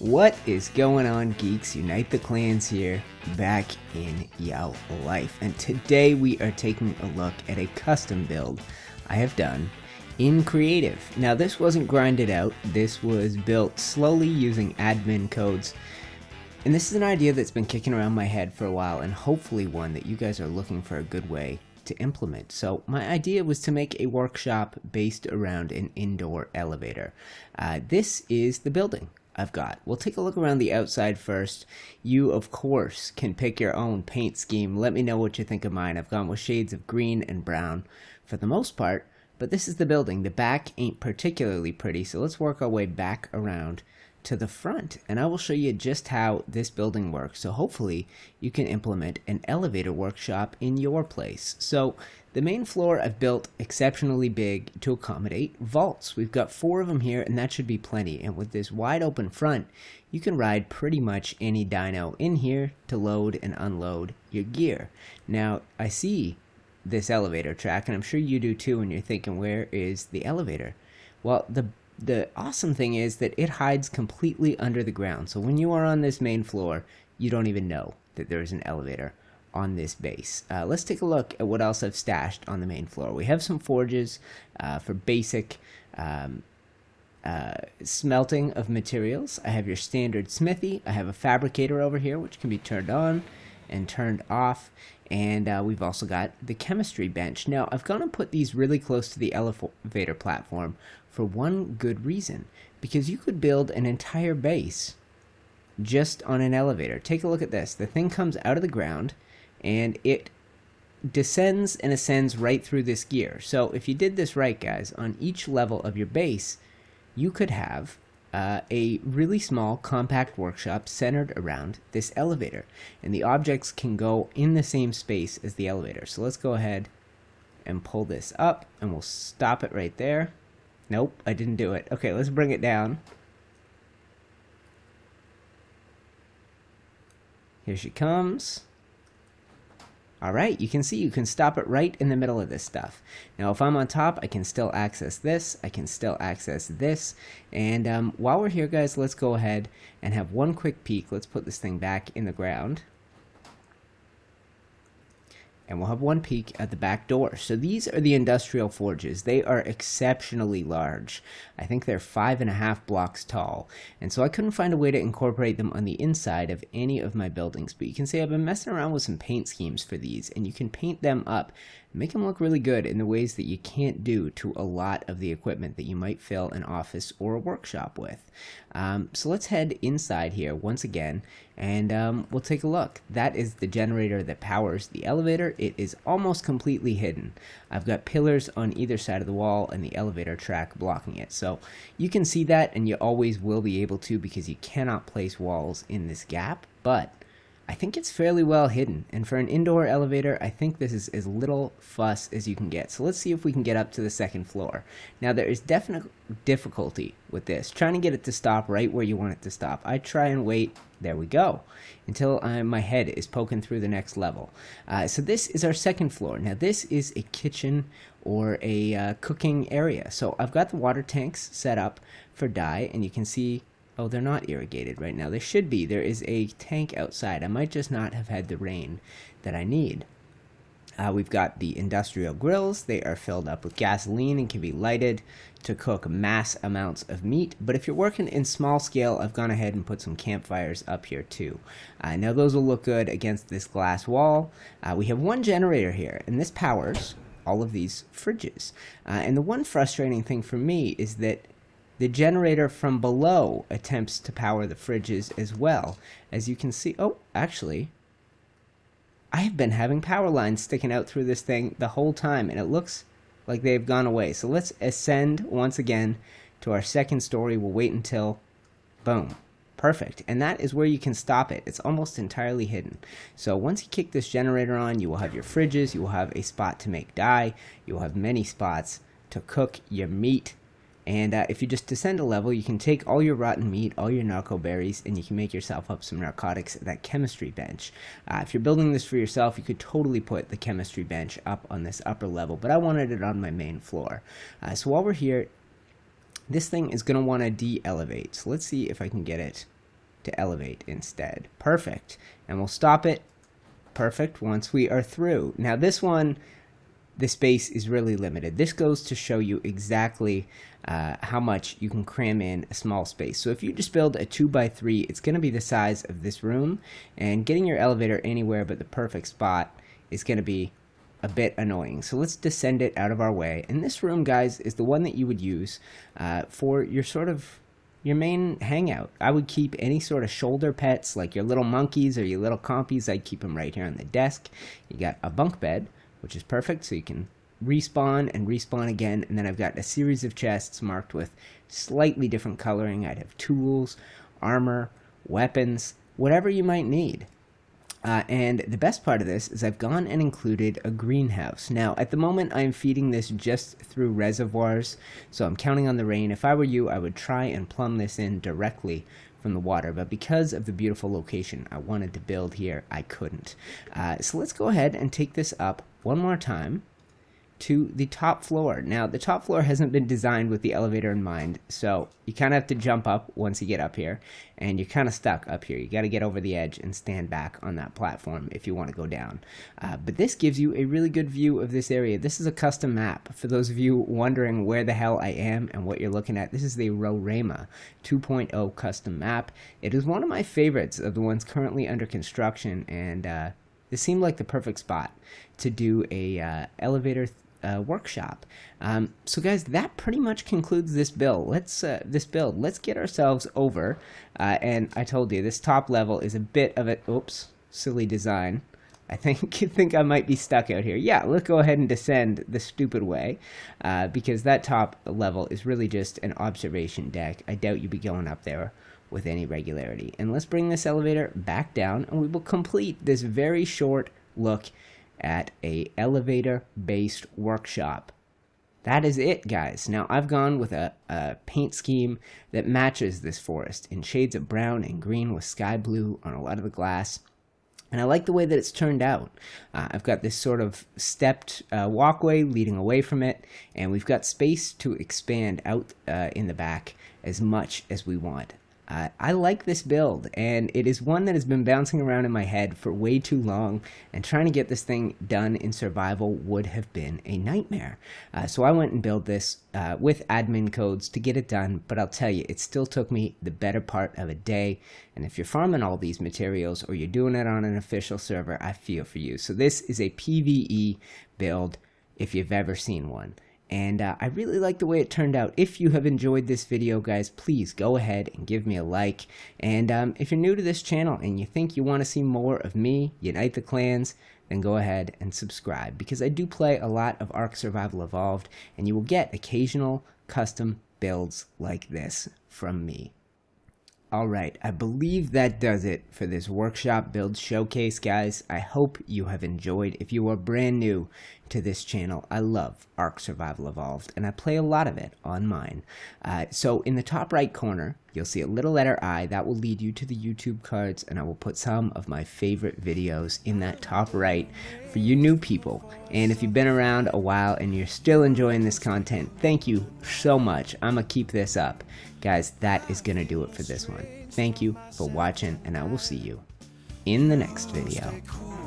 What is going on, geeks? Unite the Clans here, back in your life. And today we are taking a look at a custom build I have done in Creative. Now this wasn't grinded out, this was built slowly using admin codes. And this is an idea that's been kicking around my head for a while, and hopefully one that you guys are looking for a good way to implement. So my idea was to make a workshop based around an indoor elevator. This is the building I've got. We'll take a look around the outside first. You, of course, can pick your own paint scheme. Let me know what you think of mine. I've gone with shades of green and brown for the most part, but this is the building. The back ain't particularly pretty, so let's work our way back around to the front, and I will show you just how this building works. So hopefully you can implement an elevator workshop in your place. So the main floor I've built exceptionally big to accommodate vaults. We've got 4 of them here, and that should be plenty. And with this wide open front, you can ride pretty much any dino in here to load and unload your gear. Now I see this elevator track, and I'm sure you do too, and you're thinking, where is the elevator? Well, the awesome thing is that it hides completely under the ground. So when you are on this main floor, you don't even know that there is an elevator on this base. Let's take a look at what else I've stashed on the main floor. We have some forges for basic smelting of materials. I have your standard smithy. I have a fabricator over here, which can be turned on and turned off. And we've also got the chemistry bench. Now, I've gone and put these really close to the elevator platform for one good reason. Because you could build an entire base just on an elevator. Take a look at this. The thing comes out of the ground, and it descends and ascends right through this gear. So if you did this right, guys, on each level of your base, you could have a really small compact workshop centered around this elevator, and the objects can go in the same space as the elevator. So let's go ahead and pull this up, and we'll stop it right there. Nope, I didn't do it. Okay, let's bring it down. Here she comes. Alright, you can see you can stop it right in the middle of this stuff. Now if I'm on top, I can still access this, I can still access this, and while we're here, guys, let's go ahead and have one quick peek. Let's put this thing back in the ground. And we'll have one peek at the back door. So these are the industrial forges. They are exceptionally large. I think they're 5.5 blocks tall. And so I couldn't find a way to incorporate them on the inside of any of my buildings. But you can see I've been messing around with some paint schemes for these, and you can paint them up, make them look really good in the ways that you can't do to a lot of the equipment that you might fill an office or a workshop with. So let's head inside here once again, and we'll take a look. That is the generator that powers the elevator. It is almost completely hidden. I've got pillars on either side of the wall and the elevator track blocking it. So you can see that, and you always will be able to, because you cannot place walls in this gap, but I think it's fairly well hidden, and for an indoor elevator, I think this is as little fuss as you can get. So let's see if we can get up to the second floor. Now, there is definite difficulty with this, trying to get it to stop right where you want it to stop. I try and wait, there we go, until my head is poking through the next level. So this is our second floor. Now, this is a kitchen or a cooking area. So I've got the water tanks set up for dye, and you can see, oh, they're not irrigated right now. They should be. There is a tank outside. I might just not have had the rain that I need. We've got the industrial grills. They are filled up with gasoline and can be lighted to cook mass amounts of meat. But if you're working in small scale, I've gone ahead and put some campfires up here too. Now those will look good against this glass wall. We have one generator here, and this powers all of these fridges. And the one frustrating thing for me is that the generator from below attempts to power the fridges as well. As you can see, oh, actually, I have been having power lines sticking out through this thing the whole time, and it looks like they've gone away. So let's ascend once again to our second story. We'll wait until, boom, perfect. And that is where you can stop it. It's almost entirely hidden. So once you kick this generator on, you will have your fridges, you will have a spot to make dye, you will have many spots to cook your meat. And if you just descend a level, you can take all your rotten meat, all your narco berries, and you can make yourself up some narcotics at that chemistry bench. If you're building this for yourself, you could totally put the chemistry bench up on this upper level, but I wanted it on my main floor. So while we're here, this thing is going to want to de-elevate. So let's see if I can get it to elevate instead. Perfect. And we'll stop it. Perfect once we are through. Now this one, the space is really limited. This goes to show you exactly how much you can cram in a small space. So if you just build a 2x3, it's going to be the size of this room, and getting your elevator anywhere but the perfect spot is going to be a bit annoying. So let's descend it out of our way. And this room, guys, is the one that you would use for your main hangout. I would keep any sort of shoulder pets like your little monkeys or your little compies. I'd keep them right here on the desk. You got a bunk bed, which is perfect, so you can respawn and respawn again. And then I've got a series of chests marked with slightly different coloring. I'd have tools, armor, weapons, whatever you might need. And the best part of this is I've gone and included a greenhouse. Now, at the moment, I'm feeding this just through reservoirs, so I'm counting on the rain. If I were you, I would try and plumb this in directly from the water, but because of the beautiful location I wanted to build here, I couldn't. So let's go ahead and take this up one more time to the top floor. Now, the top floor hasn't been designed with the elevator in mind, so you kind of have to jump up once you get up here, and you're kind of stuck up here. You got to get over the edge and stand back on that platform if you want to go down. But this gives you a really good view of this area. This is a custom map. For those of you wondering where the hell I am and what you're looking at, this is the Rorema 2.0 custom map. It is one of my favorites of the ones currently under construction, and this seemed like the perfect spot to do a elevator workshop. So guys, that pretty much concludes this build. Let's get ourselves over, and I told you this top level is a bit of a silly design. I think I might be stuck out here. Yeah, let's go ahead and descend the stupid way, because that top level is really just an observation deck. I doubt you'd be going up there with any regularity. And let's bring this elevator back down, and we will complete this very short look at a elevator-based workshop. That is it, guys. Now, I've gone with a paint scheme that matches this forest in shades of brown and green with sky blue on a lot of the glass. And I like the way that it's turned out. I've got this sort of stepped walkway leading away from it, and we've got space to expand out in the back as much as we want. I like this build, and it is one that has been bouncing around in my head for way too long, and trying to get this thing done in survival would have been a nightmare. So I went and built this with admin codes to get it done, but I'll tell you, it still took me the better part of a day, and if you're farming all these materials or you're doing it on an official server, I feel for you. So this is a PvE build if you've ever seen one. And I really like the way it turned out. If you have enjoyed this video, guys, please go ahead and give me a like. And if you're new to this channel and you think you want to see more of me, Unite the Clans, then go ahead and subscribe. Because I do play a lot of Ark Survival Evolved, and you will get occasional custom builds like this from me. Alright, I believe that does it for this workshop build showcase, guys. I hope you have enjoyed. If you are brand new to this channel, I love Ark Survival Evolved, and I play a lot of it on mine. So in the top right corner, you'll see a little letter I. That will lead you to the YouTube cards, and I will put some of my favorite videos in that top right for you new people. And if you've been around a while and you're still enjoying this content, thank you so much. I'm gonna keep this up. Guys, that is gonna do it for this one. Thank you for watching, and I will see you in the next video.